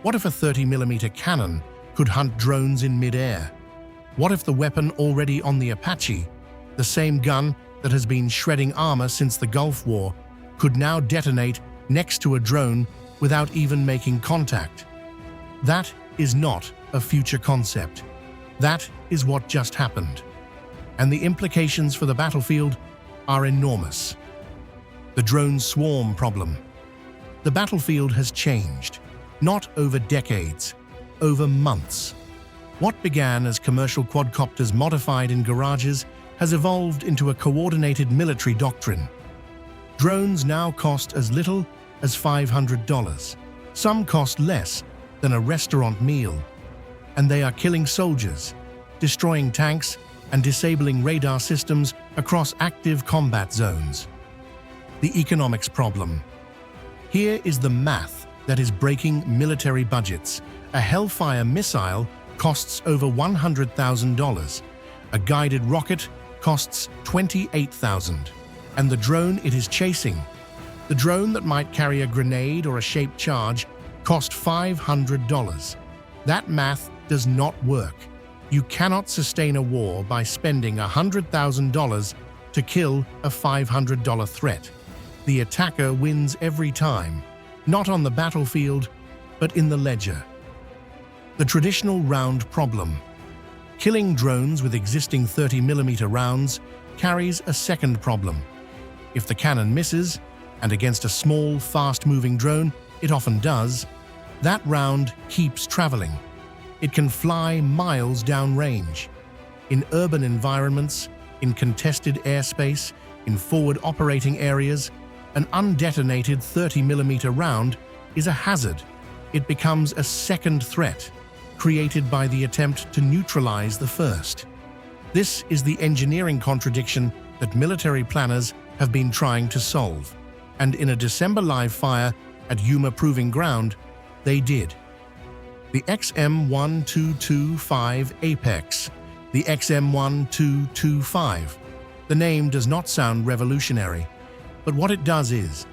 What if a 30mm cannon could hunt drones in mid-air? What if the weapon already on the Apache, the same gun that has been shredding armor since the Gulf War, could now detonate next to a drone without even making contact? That is not a future concept. That is what just happened. And the implications for the battlefield are enormous. The drone swarm problem. The battlefield has changed, not over decades, over months. What began as commercial quadcopters modified in garages has evolved into a coordinated military doctrine. Drones now cost as little as $500. Some cost less than a restaurant meal. And they are killing soldiers, destroying tanks, and disabling radar systems across active combat zones. The economics problem. Here is the math that is breaking military budgets. A Hellfire missile costs over $100,000. A guided rocket costs $28,000. And the drone it is chasing, the drone that might carry a grenade or a shaped charge, cost $500. That math does not work. You cannot sustain a war by spending $100,000 to kill a $500 threat. The attacker wins every time, not on the battlefield, but in the ledger. The traditional round problem. Killing drones with existing 30mm rounds carries a second problem. If the cannon misses, and against a small, fast-moving drone, it often does, that round keeps traveling. It can fly miles downrange. In urban environments, in contested airspace, in forward operating areas, an undetonated 30mm round is a hazard. It becomes a second threat, created by the attempt to neutralize the first. This is the engineering contradiction that military planners have been trying to solve. And in a December live fire at Yuma Proving Ground, they did. The XM1225 APEX, the XM1225. The name does not sound revolutionary, but what it does is,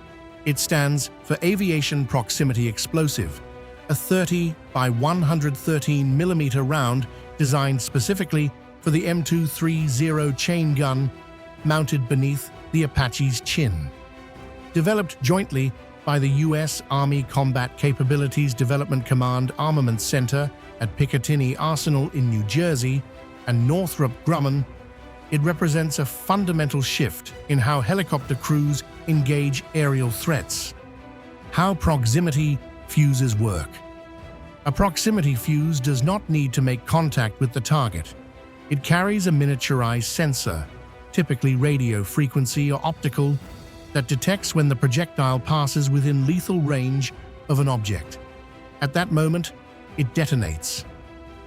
it stands for Aviation Proximity Explosive, a 30 by 113mm round designed specifically for the M230 chain gun mounted beneath the Apache's chin. Developed jointly by the U.S. Army Combat Capabilities Development Command Armaments Center at Picatinny Arsenal in New Jersey and Northrop Grumman, it represents a fundamental shift in how helicopter crews engage aerial threats. How proximity fuses work. A proximity fuse does not need to make contact with the target. It carries a miniaturized sensor, typically radio frequency or optical, that detects when the projectile passes within lethal range of an object. At that moment, it detonates.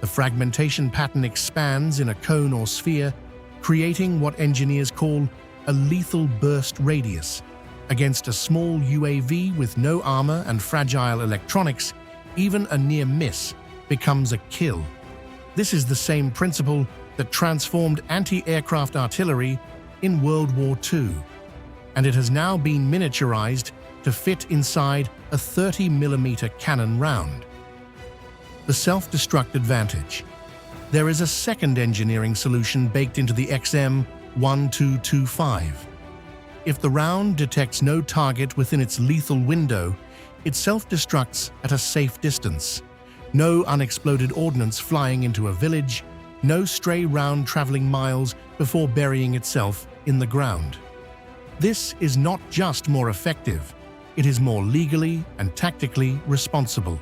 The fragmentation pattern expands in a cone or sphere, creating what engineers call a lethal burst radius. Against a small UAV with no armor and fragile electronics, even a near miss becomes a kill. This is the same principle that transformed anti-aircraft artillery in World War II, and it has now been miniaturized to fit inside a 30mm cannon round. The self-destruct advantage. There is a second engineering solution baked into the XM1225. If the round detects no target within its lethal window, it self-destructs at a safe distance. No unexploded ordnance flying into a village, no stray round traveling miles before burying itself in the ground. This is not just more effective, it is more legally and tactically responsible.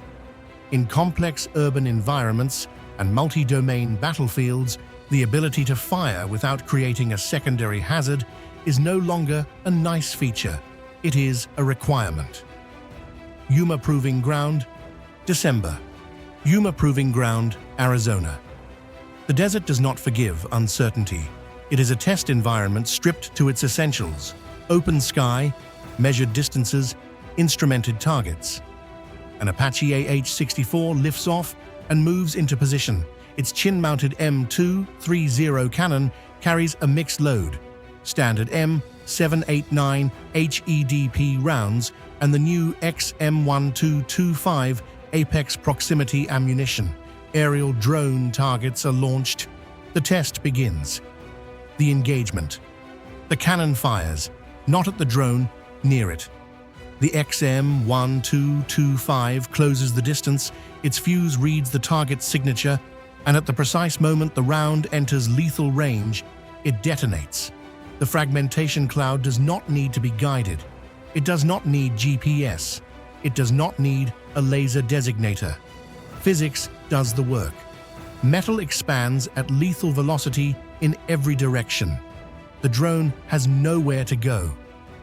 In complex urban environments and multi-domain battlefields, the ability to fire without creating a secondary hazard is no longer a nice feature, it is a requirement. Yuma Proving Ground, December. Yuma Proving Ground, Arizona. The desert does not forgive uncertainty. It is a test environment stripped to its essentials: open sky, measured distances, instrumented targets. An Apache AH-64 lifts off and moves into position. Its chin-mounted M230 cannon carries a mixed load, standard M789 HEDP rounds and the new XM1225 APEX proximity ammunition. Aerial drone targets are launched. The test begins. The engagement. The cannon fires, not at the drone, near it. The XM1225 closes the distance, its fuse reads the target's signature, and at the precise moment the round enters lethal range, it detonates. The fragmentation cloud does not need to be guided. It does not need GPS. It does not need a laser designator. Physics does the work. Metal expands at lethal velocity in every direction. The drone has nowhere to go.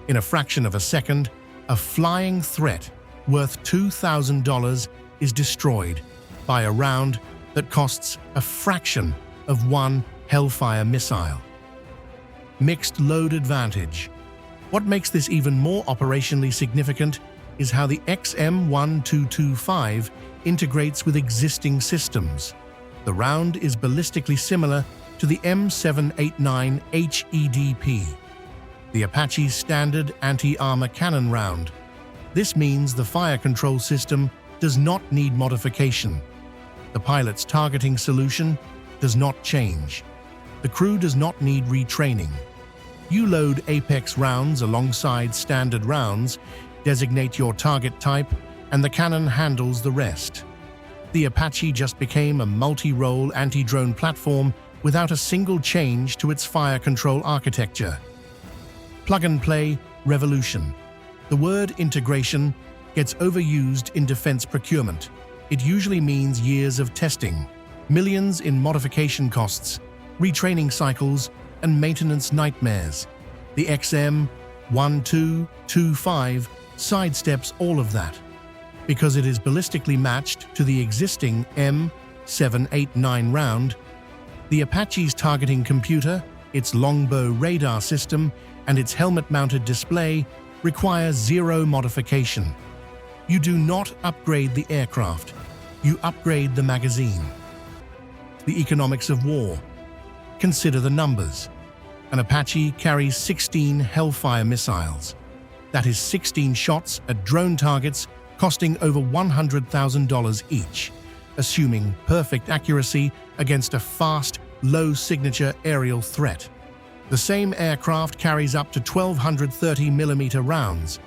In a fraction of a second, a flying threat worth $2,000 is destroyed by a round that costs a fraction of one Hellfire missile. Mixed load advantage. What makes this even more operationally significant is how the XM1225 integrates with existing systems. The round is ballistically similar to the M789 HEDP, the Apache's standard anti-armor cannon round. This means the fire control system does not need modification. The pilot's targeting solution does not change. The crew does not need retraining. You load APEX rounds alongside standard rounds, designate your target type, and the cannon handles the rest. The Apache just became a multi-role anti-drone platform without a single change to its fire control architecture. Plug-and-play revolution. The word integration gets overused in defense procurement. It usually means years of testing, millions in modification costs, retraining cycles, and maintenance nightmares. The XM1225 sidesteps all of that, because it is ballistically matched to the existing M789 round. The Apache's targeting computer, its longbow radar system, and its helmet-mounted display require zero modification. You do not upgrade the aircraft, you upgrade the magazine. The economics of war. Consider the numbers. An Apache carries 16 Hellfire missiles. That is 16 shots at drone targets costing over $100,000 each, assuming perfect accuracy against a fast, low-signature aerial threat. The same aircraft carries up to 1,230mm rounds,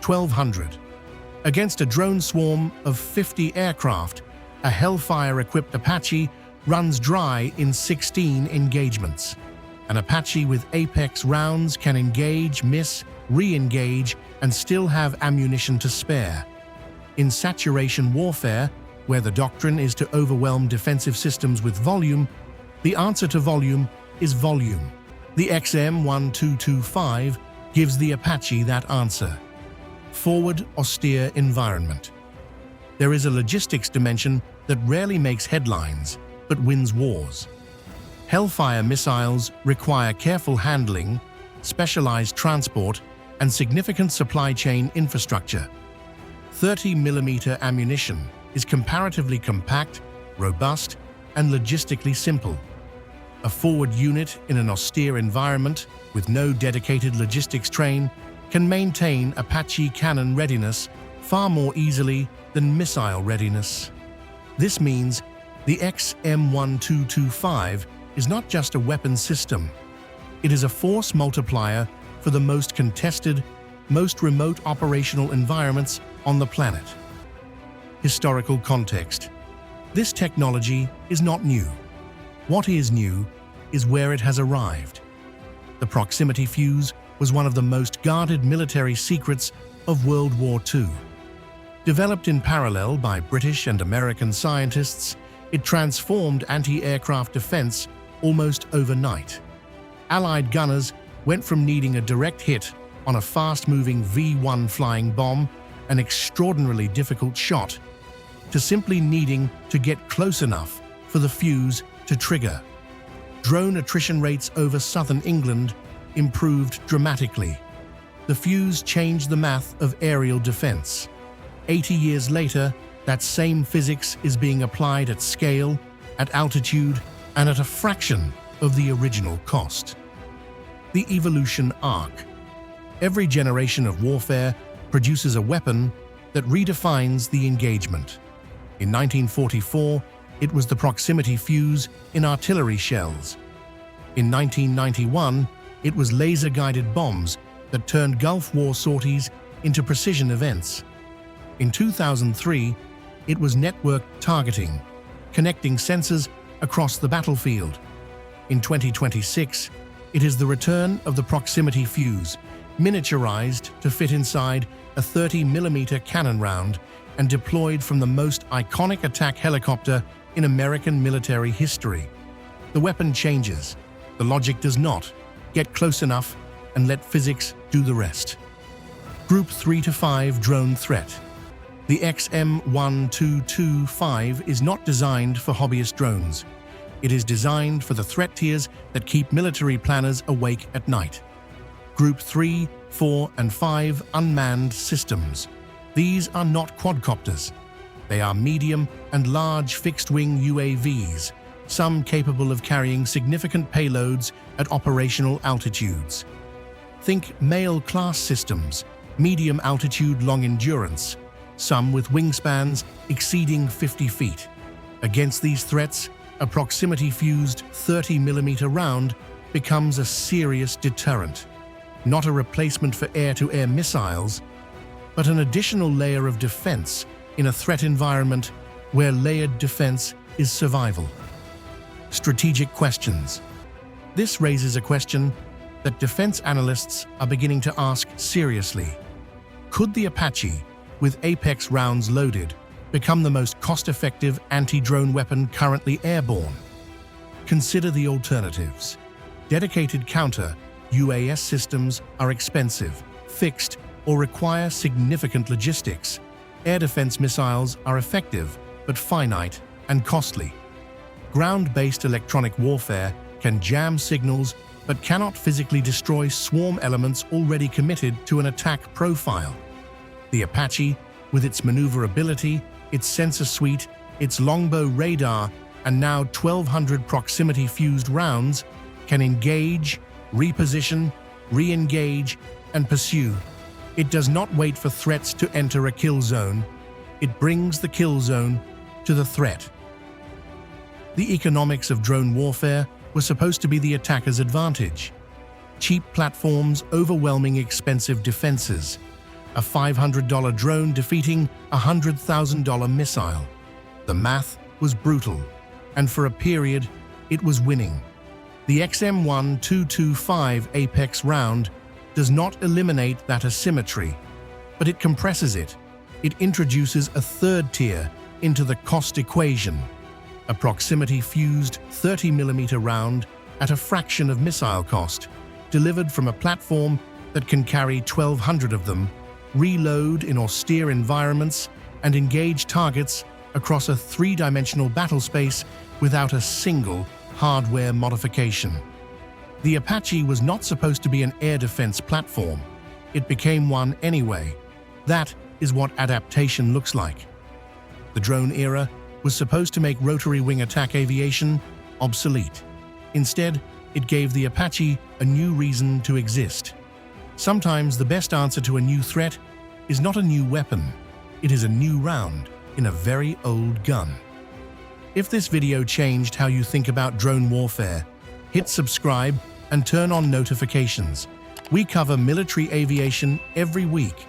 1,200. Against a drone swarm of 50 aircraft, a Hellfire-equipped Apache runs dry in 16 engagements. An Apache with APEX rounds can engage, miss, re-engage, and still have ammunition to spare. In saturation warfare, where the doctrine is to overwhelm defensive systems with volume, the answer to volume is volume. The XM1225 gives the Apache that answer. Forward, austere environment. There is a logistics dimension that rarely makes headlines, but wins wars. Hellfire missiles require careful handling, specialized transport, and significant supply chain infrastructure. 30mm ammunition is comparatively compact, robust, and logistically simple. A forward unit in an austere environment with no dedicated logistics train can maintain Apache cannon readiness far more easily than missile readiness. This means the XM1225 is not just a weapon system. It is a force multiplier for the most contested, most remote operational environments on the planet. Historical context. This technology is not new. What is new is where it has arrived. The proximity fuse was one of the most guarded military secrets of World War II. Developed in parallel by British and American scientists, it transformed anti-aircraft defense almost overnight. Allied gunners went from needing a direct hit on a fast-moving V-1 flying bomb, an extraordinarily difficult shot, to simply needing to get close enough for the fuse to trigger. Drone attrition rates over southern England improved dramatically. The fuse changed the math of aerial defense. 80 years later, that same physics is being applied at scale, at altitude, and at a fraction of the original cost. The evolution arc. Every generation of warfare produces a weapon that redefines the engagement. In 1944, it was the proximity fuse in artillery shells. In 1991, it was laser-guided bombs that turned Gulf War sorties into precision events. In 2003, it was network targeting, connecting sensors across the battlefield. In 2026, it is the return of the proximity fuse, miniaturized to fit inside a 30mm cannon round and deployed from the most iconic attack helicopter in American military history. The weapon changes. The logic does not. Get close enough and let physics do the rest. Group 3 to 5 drone threat. The XM1225 is not designed for hobbyist drones. It is designed for the threat tiers that keep military planners awake at night. Group 3, 4, and 5 unmanned systems. These are not quadcopters. They are medium and large fixed-wing UAVs, some capable of carrying significant payloads at operational altitudes. Think male-class systems, medium-altitude long endurance, some with wingspans exceeding 50 feet. Against these threats, a proximity-fused 30mm round becomes a serious deterrent. Not a replacement for air-to-air missiles, but an additional layer of defense in a threat environment where layered defense is survival. Strategic questions. This raises a question that defense analysts are beginning to ask seriously. Could the Apache, with APEX rounds loaded, become the most cost-effective anti-drone weapon currently airborne? Consider the alternatives. Dedicated counter-UAS systems are expensive, fixed, or require significant logistics. Air defense missiles are effective, but finite and costly. Ground-based electronic warfare can jam signals but cannot physically destroy swarm elements already committed to an attack profile. The Apache, with its maneuverability, its sensor suite, its longbow radar, and now 1,200 proximity-fused rounds, can engage, reposition, re-engage, and pursue. It does not wait for threats to enter a kill zone. It brings the kill zone to the threat. The economics of drone warfare was supposed to be the attacker's advantage. Cheap platforms, overwhelming expensive defenses. A $500 drone defeating a $100,000 missile. The math was brutal, and for a period, it was winning. The XM1225 APEX round does not eliminate that asymmetry, but it compresses it. It introduces a third tier into the cost equation. A proximity-fused 30mm round at a fraction of missile cost, delivered from a platform that can carry 1,200 of them, reload in austere environments, and engage targets across a three-dimensional battle space without a single hardware modification. The Apache was not supposed to be an air defense platform. It became one anyway. That is what adaptation looks like. The drone era was supposed to make rotary wing attack aviation obsolete. Instead, it gave the Apache a new reason to exist. Sometimes the best answer to a new threat is not a new weapon. It is a new round in a very old gun. If this video changed how you think about drone warfare, hit subscribe and turn on notifications. We cover military aviation every week.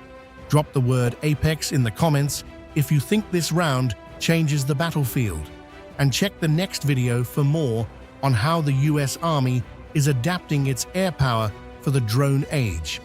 Drop the word APEX in the comments if you think this round changes the battlefield. And check the next video for more on how the US Army is adapting its air power for the drone age.